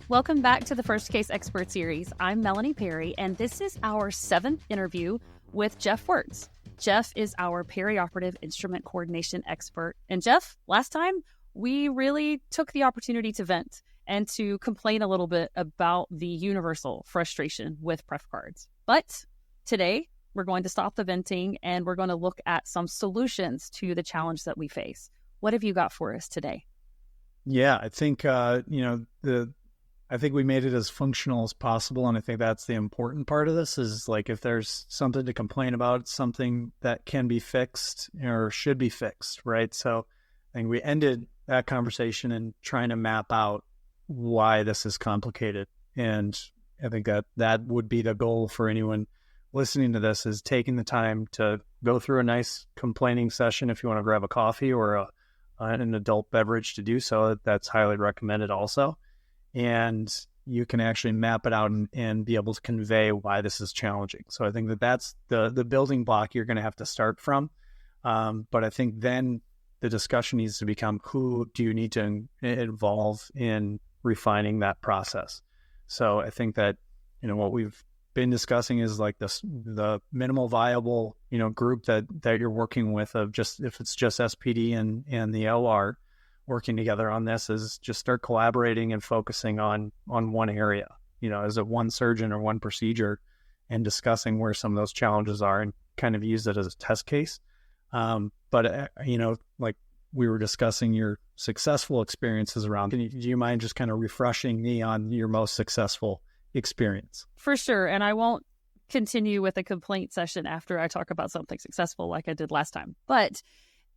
Welcome back to the First Case Expert Series. I'm Melanie Perry, and this is our 7th interview with Jeff Wertz. Jeff is our perioperative instrument coordination expert. And Jeff, last time we really took the opportunity to vent and to complain a little bit about the universal frustration with Pref cards. But today we're going to stop the venting and we're going to look at some solutions to the challenge that we face. What have you got for us today? Yeah, I think, I think we made it as functional as possible. And I think that's the important part of this is like, if there's something to complain about, something that can be fixed or should be fixed, right? So I think we ended that conversation in trying to map out why this is complicated. And I think that would be the goal for anyone listening to this, is taking the time to go through a nice complaining session. If you want to grab a coffee or an adult beverage to do so, that's highly recommended also. And you can actually map it out and be able to convey why this is challenging. So I think that's the building block you're going to have to start from. But I think then the discussion needs to become, who do you need to involve in refining that process? So I think that, what we've been discussing is like the minimal viable, group that you're working with, of just, if it's just SPD and the OR working together on this, is just start collaborating and focusing on one area, is it one surgeon or one procedure, and discussing where some of those challenges are and kind of use it as a test case. But like we were discussing your successful experiences around, do you mind just kind of refreshing me on your most successful experience? For sure. And I won't continue with a complaint session after I talk about something successful like I did last time. But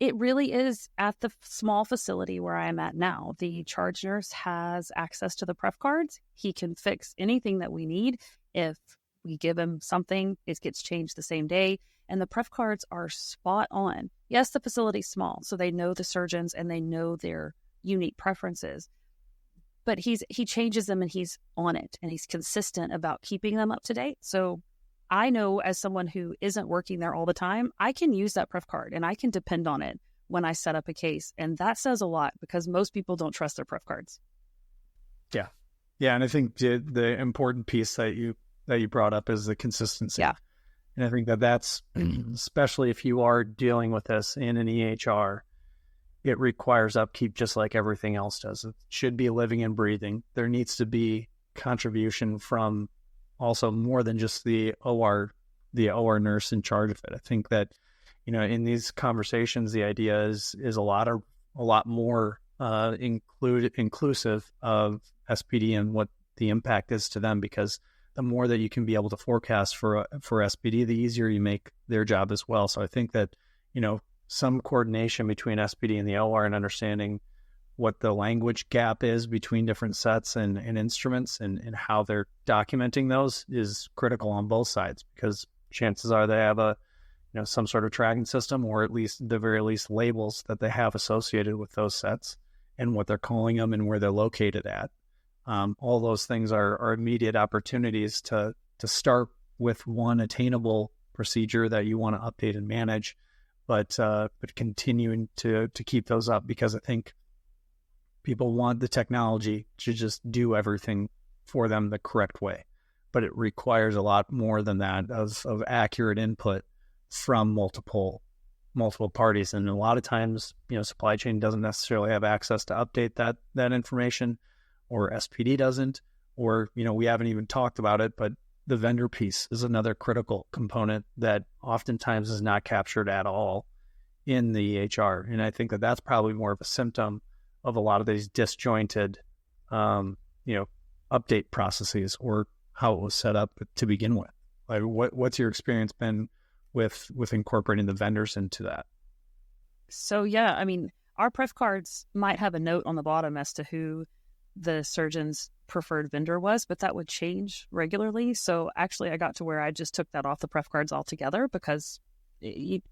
it really is at the small facility where I am at now. The charge nurse has access to the Pref cards. He can fix anything that we need. If we give him something, it gets changed the same day. And the Pref cards are spot on. Yes, the facility's small, so they know the surgeons and they know their unique preferences. But he changes them and he's on it, and he's consistent about keeping them up to date. So I know, as someone who isn't working there all the time, I can use that Pref card and I can depend on it when I set up a case. And that says a lot, because most people don't trust their Pref cards. Yeah. Yeah. And I think the important piece that you brought up is the consistency. Yeah. And I think that's, especially if you are dealing with this in an EHR, it requires upkeep just like everything else does. It should be living and breathing. There needs to be contribution from also more than just the OR nurse in charge of it. I think that, in these conversations, the idea is a lot more inclusive of SPD and what the impact is to them, because the more that you can be able to forecast for SPD, the easier you make their job as well. So I think that, some coordination between SPD and the OR, and understanding what the language gap is between different sets and instruments, and how they're documenting those, is critical on both sides, because chances are they have some sort of tracking system, or at least the very least labels that they have associated with those sets and what they're calling them and where they're located at. All those things are immediate opportunities to start with one attainable procedure that you want to update and manage, but continuing to keep those up, because I think people want the technology to just do everything for them the correct way, but it requires a lot more than that of accurate input from multiple parties. And a lot of times, supply chain doesn't necessarily have access to update that information, or SPD doesn't, or, we haven't even talked about it, but the vendor piece is another critical component that oftentimes is not captured at all in the EHR. And I think that that's probably more of a symptom of a lot of these disjointed, update processes, or how it was set up to begin with. Like, what's your experience been with incorporating the vendors into that? So, yeah, I mean, our Pref cards might have a note on the bottom as to who the surgeon's preferred vendor was, but that would change regularly. So actually, I got to where I just took that off the Pref cards altogether, because it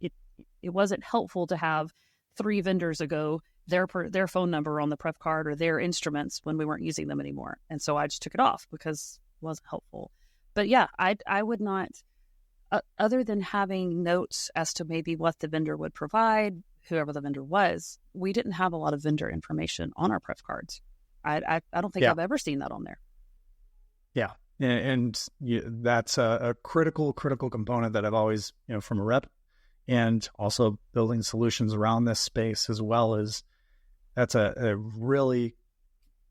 wasn't helpful to have 3 vendors ago their phone number on the Pref card or their instruments when we weren't using them anymore. And so I just took it off because it wasn't helpful. But yeah, I would not, other than having notes as to maybe what the vendor would provide, whoever the vendor was, we didn't have a lot of vendor information on our Pref cards. I don't think I've ever seen that on there. Yeah. That's a critical component that I've always, from a rep and also building solutions around this space as well, as that's a really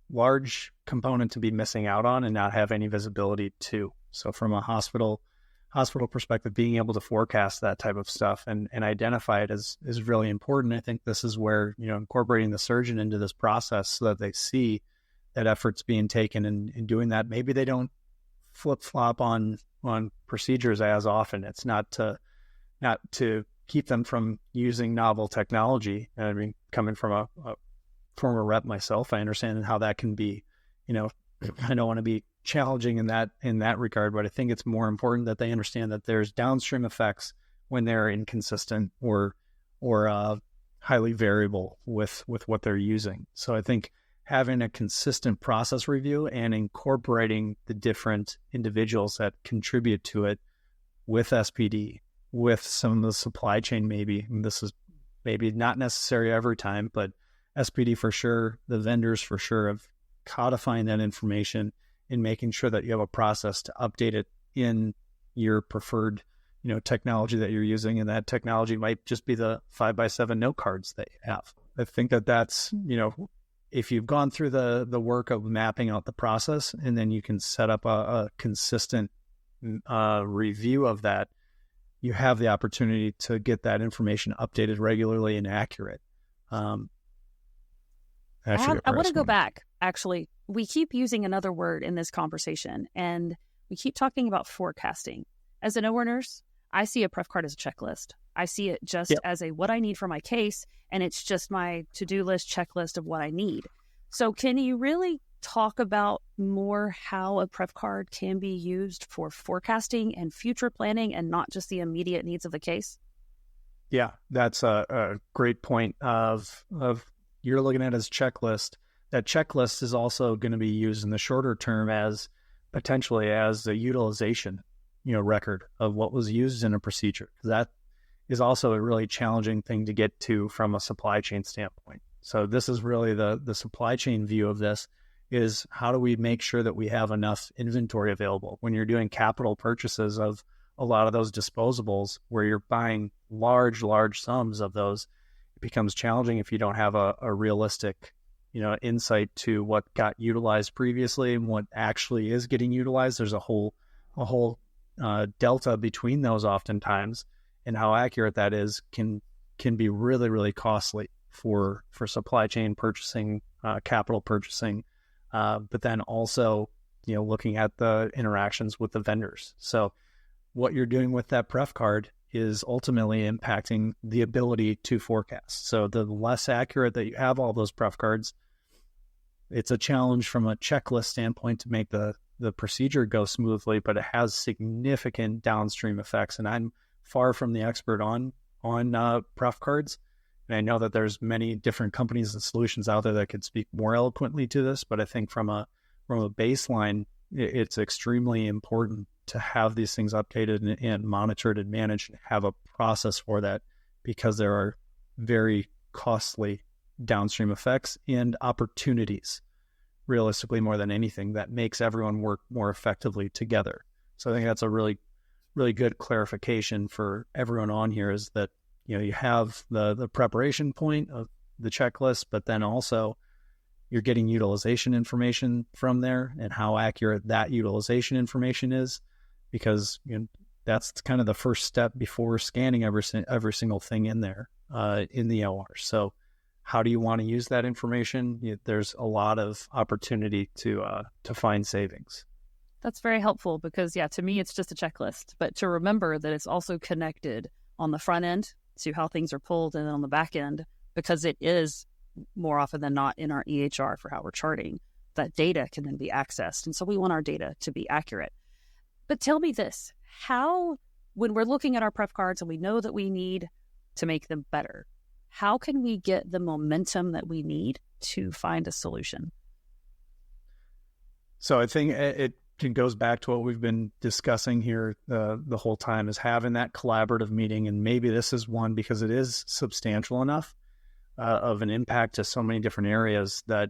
large component to be missing out on and not have any visibility to. So from a hospital perspective, being able to forecast that type of stuff and identify it is really important. I think this is where, incorporating the surgeon into this process so that they see that effort's being taken and doing that. Maybe they don't flip-flop on procedures as often. It's not to keep them from using novel technology. I mean, coming from a former rep myself, I understand how that can be, I don't want to be challenging in that regard, but I think it's more important that they understand that there's downstream effects when they're inconsistent or highly variable with what they're using. So I think having a consistent process review and incorporating the different individuals that contribute to it with SPD, with some of the supply chain, maybe, and this is maybe not necessary every time, but SPD for sure, the vendors for sure, of codifying that information and making sure that you have a process to update it in your preferred, technology that you're using. And that technology might just be the 5x7 note cards that you have. I think that's, if you've gone through the work of mapping out the process, and then you can set up a consistent review of that, you have the opportunity to get that information updated regularly and accurate. I want to go back, actually. We keep using another word in this conversation, and we keep talking about forecasting. As an OR nurse, I see a pref card as a checklist. I see it just as what I need for my case, and it's just my to-do list, checklist of what I need. So can you really talk about more how a pref card can be used for forecasting and future planning and not just the immediate needs of the case? Yeah, that's a great point of you're looking at it as checklist. That checklist is also going to be used in the shorter term as potentially as a utilization, record of what was used in a procedure. That is also a really challenging thing to get to from a supply chain standpoint. So this is really the supply chain view of this, is how do we make sure that we have enough inventory available when you're doing capital purchases of a lot of those disposables where you're buying large sums of those. It becomes challenging if you don't have a realistic, insight to what got utilized previously and what actually is getting utilized. There's a whole delta between those oftentimes, and how accurate that is can be really, really costly for supply chain purchasing, capital purchasing, but then also, looking at the interactions with the vendors. So what you're doing with that pref card is ultimately impacting the ability to forecast. So the less accurate that you have all those pref cards, it's a challenge from a checklist standpoint to make the procedure go smoothly, but it has significant downstream effects. And I'm far from the expert on pref cards. And I know that there's many different companies and solutions out there that could speak more eloquently to this, but I think from a baseline, it's extremely important to have these things updated and monitored and managed and have a process for that, because there are very costly downstream effects and opportunities, realistically, more than anything, that makes everyone work more effectively together. So I think that's a really, really good clarification for everyone on here, is that, you have the preparation point of the checklist, but then also you're getting utilization information from there and how accurate that utilization information is, because that's kind of the first step before scanning every single thing in there in the OR. So how do you want to use that information? There's a lot of opportunity to find savings. That's very helpful, because to me, it's just a checklist, but to remember that it's also connected on the front end to how things are pulled, and then on the back end, because it is more often than not in our EHR for how we're charting, that data can then be accessed. And so we want our data to be accurate. But tell me this, how, when we're looking at our pref cards and we know that we need to make them better, how can we get the momentum that we need to find a solution? So I think it goes back to what we've been discussing here the whole time, is having that collaborative meeting. And maybe this is one, because it is substantial enough of an impact to so many different areas, that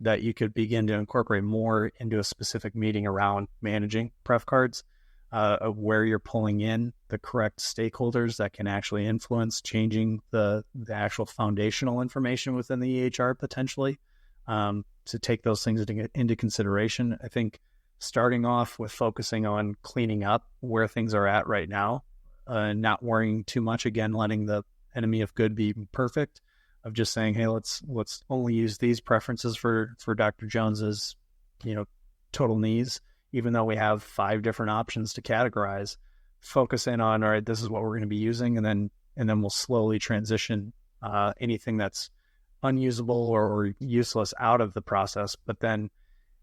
that you could begin to incorporate more into a specific meeting around managing pref cards, of where you're pulling in the correct stakeholders that can actually influence changing the actual foundational information within the EHR potentially, to take those things into consideration. I think starting off with focusing on cleaning up where things are at right now, not worrying too much, again, letting the enemy of good be perfect, of just saying, hey, let's only use these preferences for Dr. Jones's, total needs, even though we have 5 different options to categorize. Focus in on, all right, this is what we're going to be using, and then we'll slowly transition anything that's unusable or useless out of the process, but then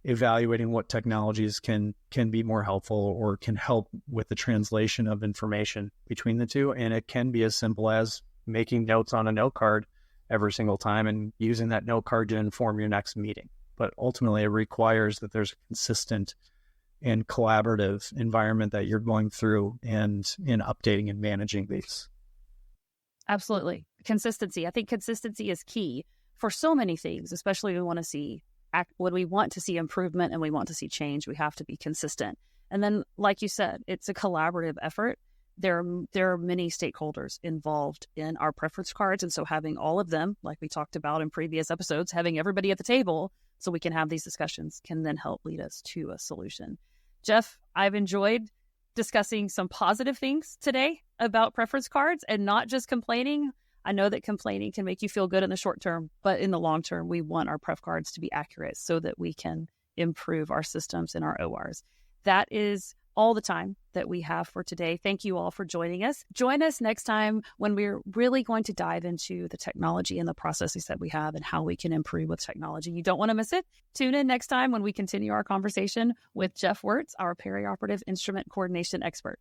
evaluating what technologies can be more helpful or can help with the translation of information between the two. And it can be as simple as making notes on a note card every single time and using that note card to inform your next meeting. But ultimately, it requires that there's a consistent and collaborative environment that you're going through and in updating and managing these. Absolutely. Consistency. I think consistency is key for so many things, especially when we want to see improvement and we want to see change. We have to be consistent. And then, like you said, it's a collaborative effort. There are many stakeholders involved in our preference cards. And so having all of them, like we talked about in previous episodes, having everybody at the table so we can have these discussions can then help lead us to a solution. Jeff, I've enjoyed discussing some positive things today about preference cards and not just complaining. I know that complaining can make you feel good in the short term, but in the long term, we want our pref cards to be accurate so that we can improve our systems and our ORs. That is all the time that we have for today. Thank you all for joining us. Join us next time when we're really going to dive into the technology and the processes that we have and how we can improve with technology. You don't want to miss it. Tune in next time when we continue our conversation with Jeff Wertz, our perioperative instrument coordination expert.